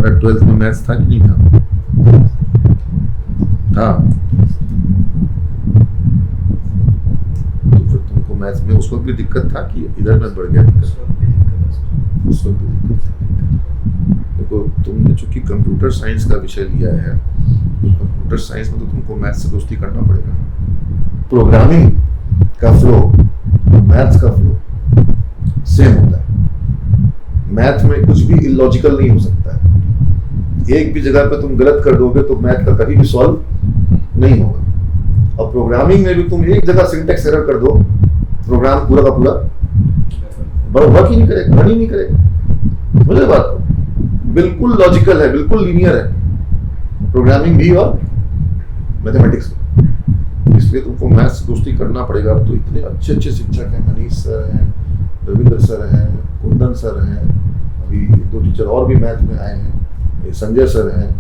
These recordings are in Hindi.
तुम्हारा 12th में मैथ्स था कि नहीं था? था। तो फिर तुमको मैथ्स में उस वक्त भी दिक्कत था कि इधर में बढ़ गया दिक्कत? उस वक्त भी दिक्कत था। देखो तुमने चूंकि कंप्यूटर साइंस का विषय लिया है, तो कंप्यूटर साइंस में तो तुमको मैथ्स से दोस्ती करना पड़ेगा। प्रोग्रामिंग का फ्लो, मैथ्स का फ्लो सेम होता है। मैथ में कुछ भी इलॉजिकल नहीं हो सकता है। एक भी जगह पे तुम गलत कर दोगे तो मैथ का कभी भी सॉल्व नहीं होगा। और प्रोग्रामिंग में भी तुम एक जगह सिंटेक्स एरर कर दो, प्रोग्राम पूरा का पूरा वर्क ही नहीं करेगा, रन ही नहीं करेगा। मुझे बात बिल्कुल लॉजिकल है, बिल्कुल लीनियर है प्रोग्रामिंग भी और मैथमेटिक्स भी। इसलिए तुमको मैथ्स से दोस्ती करना पड़ेगा। तो इतने अच्छे अच्छे शिक्षक हैं, मनीष सर हैं, रविंद्र सर हैं, कुंदन सर हैं, अभी 2 टीचर और भी मैथ में आए हैं, संजय सर हैं।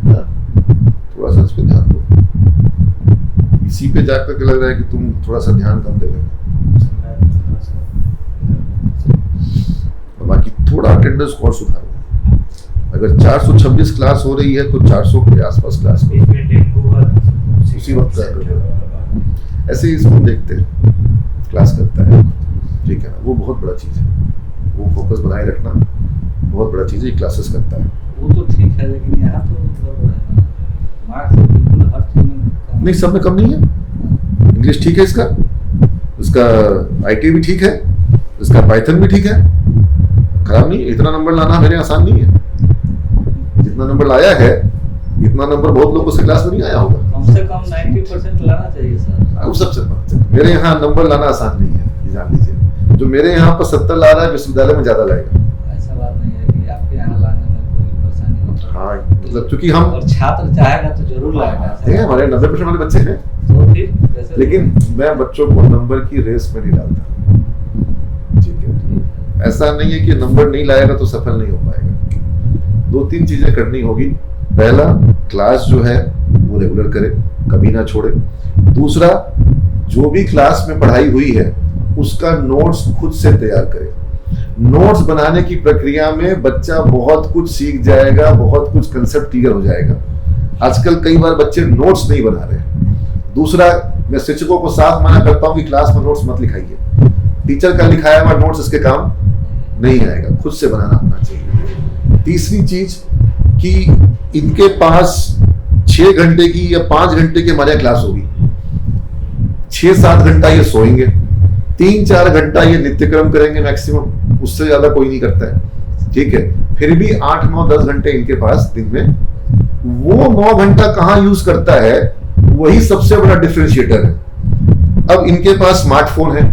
थोड़ा सा इस पे ध्यान दो। इसी पे जाकर के लग रहा है कि तुम थोड़ा सा ध्यान कम दे रहे हो। बाकी थोड़ा अटेंडेंस और सुधारो। अगर 426 क्लास हो रही है तो 400 के आसपास क्लास उसी वक्त ऐसे ही इसको देखते हैं, क्लास करता है, ठीक है ना, वो बहुत बड़ा चीज़ है। वो फोकस बनाए रखना बहुत बड़ा चीज़ है। ये क्लासेस करता है वो तो ठीक है, लेकिन यहाँ तो मार्क्स बिल्कुल हर चीज में नहीं, सब में कम नहीं है। इंग्लिश ठीक है, इसका IT भी ठीक है, इसका पाइथन भी ठीक है, खराब नहीं है। इतना नंबर लाना मेरे आसान नहीं है। जितना नंबर लाया है, इतना नंबर बहुत लोगों से क्लास में नहीं आया होगा। कम से कम 90% लाना चाहिए सर। वो सबसे बात है। मेरे यहाँ नंबर लाना आसान नहीं है, जान लीजिए। जो मेरे यहाँ पर 70 ला रहा है, विश्वविद्यालय में ज्यादा लाएगा। ऐसा बात नहीं है कि आपके यहाँ लाने में कोई परेशानी होता है। हाँ, मतलब चूंकि हम और छात्र चाहेगा तो जरूर लाएगा। हमारे 90% वाले बच्चे हैं, तो फिर कैसे? लेकिन मैं बच्चों को नंबर की रेस में नहीं डालता, ठीक है। ऐसा नहीं है कि नंबर नहीं लाएगा तो सफल नहीं हो पाएगा। 2-3 चीजें करनी होगी। पहला, क्लास जो है वो रेगुलर करे, कभी ना छोड़े। दूसरा, जो भी क्लास में पढ़ाई हुई है उसका नोट्स खुद से तैयार करे। नोट्स बनाने की प्रक्रिया में बच्चा बहुत कुछ सीख जाएगा, बहुत कुछ कंसेप्ट क्लियर हो जाएगा। आजकल कई बार बच्चे नोट्स नहीं बना रहे। दूसरा, मैं शिक्षकों को साफ मना करता हूं कि क्लास में नोट्स मत लिखाइए। टीचर का लिखाया हुआ नोट्स इसके काम नहीं आएगा, खुद से बनाना आना चाहिए। तीसरी चीज कि इनके पास 6 घंटे की या 5 घंटे की हमारे क्लास होगी, 6-7 घंटा ये सोएंगे, 3-4 घंटा ये नित्यक्रम करेंगे मैक्सिमम, उससे ज्यादा कोई नहीं करता है, ठीक है। फिर भी 8-9-10 घंटे इनके पास दिन में, वो 9 घंटा कहाँ यूज करता है, वही सबसे बड़ा डिफरेंशिएटर है। अब इनके पास स्मार्टफोन है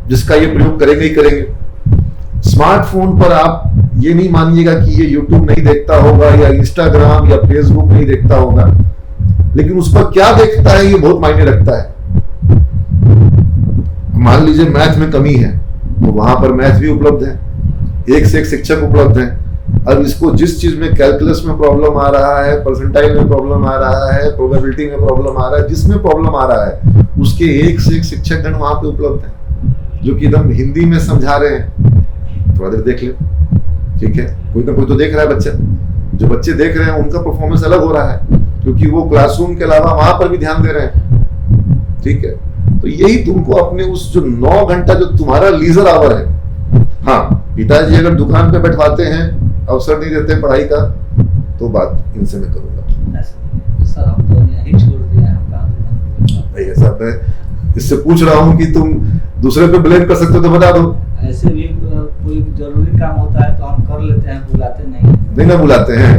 जिसका ये प्रयोग करेंगे ही करेंगे। स्मार्टफोन पर आप ये नहीं मानिएगा कि ये YouTube नहीं देखता होगा या Instagram या Facebook नहीं देखता होगा, लेकिन उस पर क्या देखता है ये बहुत मायने रखता है। मान लीजिए मैथ में कमी है तो वहां पर मैथ भी उपलब्ध है, एक से एक शिक्षक उपलब्ध हैं। अब इसको जिस चीज में कैलकुलस में प्रॉब्लम आ रहा है, परसेंटाइल में प्रॉब्लम आ रहा है, प्रोबेबिलिटी में प्रॉब्लम आ रहा है, जिसमें प्रॉब्लम आ रहा है उसके एक से एक शिक्षकगण वहां पे उपलब्ध है जो कि एकदम हिंदी में समझा रहे हैं। थोड़ा देर देख ले, ठीक है। कोई ना कोई तो देख रहा है बच्चा। जो बच्चे देख रहे हैं उनका परफॉर्मेंस अलग हो रहा है क्योंकि वो क्लासरूम के अलावा वहां पर भी ध्यान दे रहे हैं, ठीक है। तो यही तुमको अपने उस जो 9 घंटा जो तुम्हारा लीजर आवर है, हाँ, पिताजी अगर दुकान पे बैठवाते हैं, अवसर नहीं देते पढ़ाई का, तो बात इनसे मैं करूंगा। सर हम तो यहीं छोड़ दिया है। भाई ऐसा मैं इससे पूछ रहा हूँ कि तुम दूसरे पे ब्लेम कर सकते हो तो बता दो। ऐसे भी कोई जरूरी काम होता है तो हम कर लेते हैं, बुलाते नहीं ना बुलाते हैं।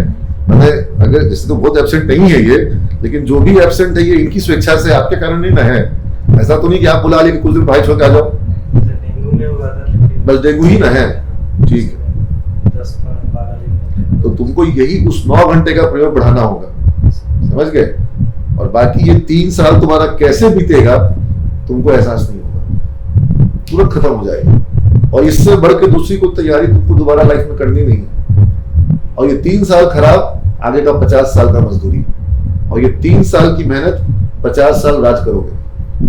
मैंने अगर जैसे तो बहुत एब्सेंट नहीं है ये, लेकिन जो भी एब्सेंट है ये इनकी स्वेच्छा से, आपके कारण नहीं ना है। ऐसा तो नहीं कि आप बुला लिए कि कुछ दिन पढ़ाई छोड़ के आ जाओ, बस डेंगू ही ना है, ठीक है। 10-12 दिन तो तुमको यही उस 9 घंटे का प्रयोग बढ़ाना होगा, समझ गए। और बाकी ये 3 साल तुम्हारा कैसे बीतेगा तुमको एहसास नहीं होगा, तुरंत खत्म हो जाएगा। और इससे बढ़ के दूसरी कोई तैयारी तुमको दोबारा लाइफ में करनी नहीं है। और ये 3 साल खराब, आगे का 50 साल का मजदूरी। और ये 3 साल की मेहनत 50 साल राज करोगे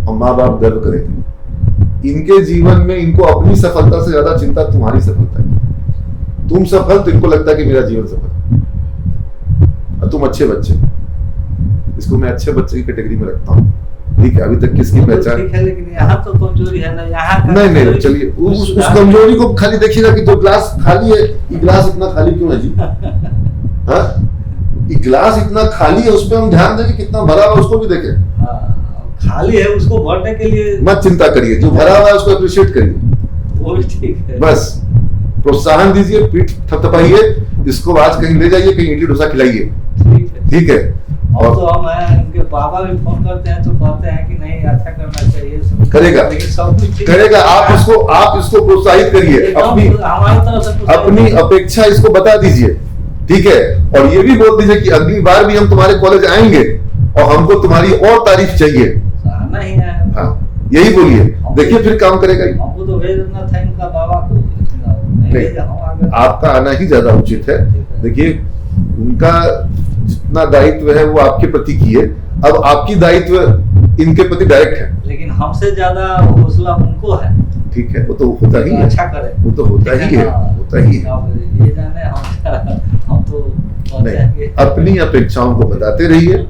और माँ बाप गर्व करेंगे। इनके जीवन में इनको अपनी सफलता से ज्यादा चिंता तुम्हारी सफलता है। तुम सफल तो इनको लगता है कि मेरा जीवन सफल। तुम अच्छे बच्चे, इसको मैं अच्छे बच्चे की कैटेगरी में रखता हूँ। ठीक है, अभी तक किसकी वो तो पहचान ठीक है, लेकिन यहाँ तो कमजोरी है ना, यहाँ का नहीं नहीं, कमजोरी चलिए उस सुधार- कमजोरी को खाली देखिएगा कि जो ग्लास खाली है, ये ग्लास इतना खाली क्यों है जी? हाँ, ये ग्लास इतना खाली है, उस पर हम ध्यान दें कि कितना भरा हुआ उसको भी देखें। हाँ, खाली है, उसको भरने के लिए मत चिंता करिए, जो भरा हुआ है उसको अप्रिशिएट करिए, वो भी ठीक है। बस प्रोत्साहन दीजिए, पीठ थपथपाइए, इसको आज कहीं ले जाइए, कहीं इडली डोसा खिलाइए। ठीक है। ठीक है, और तो हम हैं, उनके बाबा भी फोन करते हैं तो कहते हैं कि नहीं अच्छा करना चाहिए, सब करेगा। लेकिन सब कुछ ठीक करेगा। आप इसको प्रोत्साहित करिए, एकदम अपनी हमारी तरफ से कुछ अपनी अपेक्षा इसको बता दीजिए। ठीक है, और ये भी बोल दीजिए कि अगली बार भी हम तुम्हारे कॉलेज आएंगे और हमको तुम्हारी और तारीफ चाहिए। आना ही है। हाँ, यही बोलिए, देखिए फिर काम करेगा ही। हमको तो भेज देना था इनका बाबा को, लेकिन नहीं भेजा, हम आ गए। आपका आना ही ज्यादा उचित है। देखिए, उनका जितना दायित्व है वो आपके प्रति की है, अब आपकी दायित्व इनके प्रति डायरेक्ट है। लेकिन हमसे ज्यादा हौसला उनको है। ठीक है, वो तो होता ही है, अच्छा करे, वो तो होता ही है, होता ही है। अब ये जाने हम तो कहते हैं नहीं, कि- अपनी अपेक्षाओं को बताते रहिए।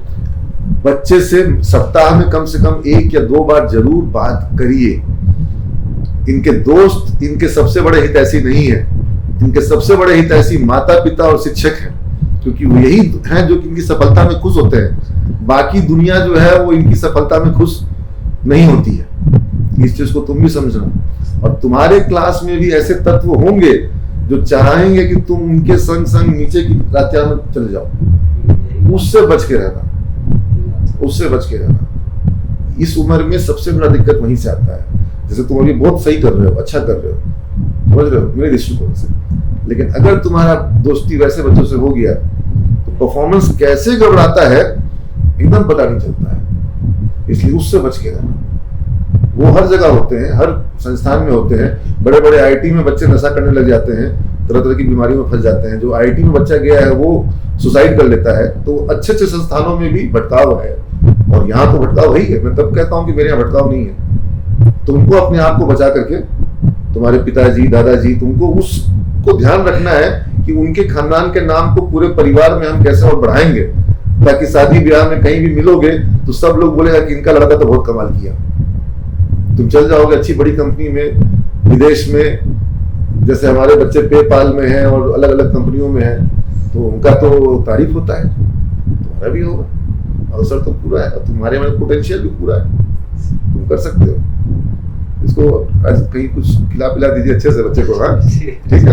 बच्चे से सप्ताह में कम से कम 1 या 2 बार जरूर बात करिए। इनके दोस्त इनके सबसे बड़े हितैषी नहीं है, इनके सबसे बड़े हितैषी माता पिता और शिक्षक हैं, क्योंकि वो यही हैं जो इनकी सफलता में खुश होते हैं। बाकी दुनिया जो है वो इनकी सफलता में खुश नहीं होती है। इस चीज को तुम भी समझना, और तुम्हारे क्लास में भी ऐसे तत्व होंगे जो चाहेंगे कि तुम उनके संग संग नीचे की रात्या में चले जाओ। उससे बच के रहना, उससे बच के रहना। इस उम्र में सबसे बड़ा दिक्कत वहीं से आता है। जैसे तुम अभी बहुत सही कर रहे हो, अच्छा कर रहे हो, समझ रहे हो मेरे दृष्टिकोण से, लेकिन अगर तुम्हारा दोस्ती वैसे बच्चों से हो गया तो परफॉर्मेंस कैसे गड़बड़ाता है एकदम पता नहीं चलता है। इसलिए उससे बच के रहना। वो हर जगह होते हैं, हर संस्थान में होते हैं। बड़े बड़े आईटी में बच्चे नशा करने लग जाते हैं, तरह तरह की बीमारियों में फंस जाते हैं। जो आईटी में बच्चा गया है वो सुसाइड कर लेता है। तो अच्छे अच्छे संस्थानों में भी भटकाव है, और यहाँ तो भटकाव ही है। मैं तब कहता हूँ कि मेरे यहाँ भटकाव नहीं है। तुमको अपने आप को बचा करके, तुम्हारे पिताजी दादाजी, तुमको उसको ध्यान रखना है कि उनके खानदान के नाम को पूरे परिवार में हम कैसे और बढ़ाएंगे, ताकि शादी ब्याह में कहीं भी मिलोगे तो सब लोग बोलेगा कि इनका लड़का तो बहुत कमाल किया। तुम चल जाओगे अच्छी बड़ी कंपनी में, विदेश में, जैसे हमारे बच्चे पेपाल में हैं और अलग अलग कंपनियों में हैं, तो उनका तो तारीफ होता है, तुम्हारा भी होगा। अवसर तो पूरा है, और तुम्हारे में पोटेंशियल भी पूरा है, तुम कर सकते हो। इसको कहीं कुछ खिला पिला दीजिए अच्छे से बच्चे को। हाँ, ठीक है।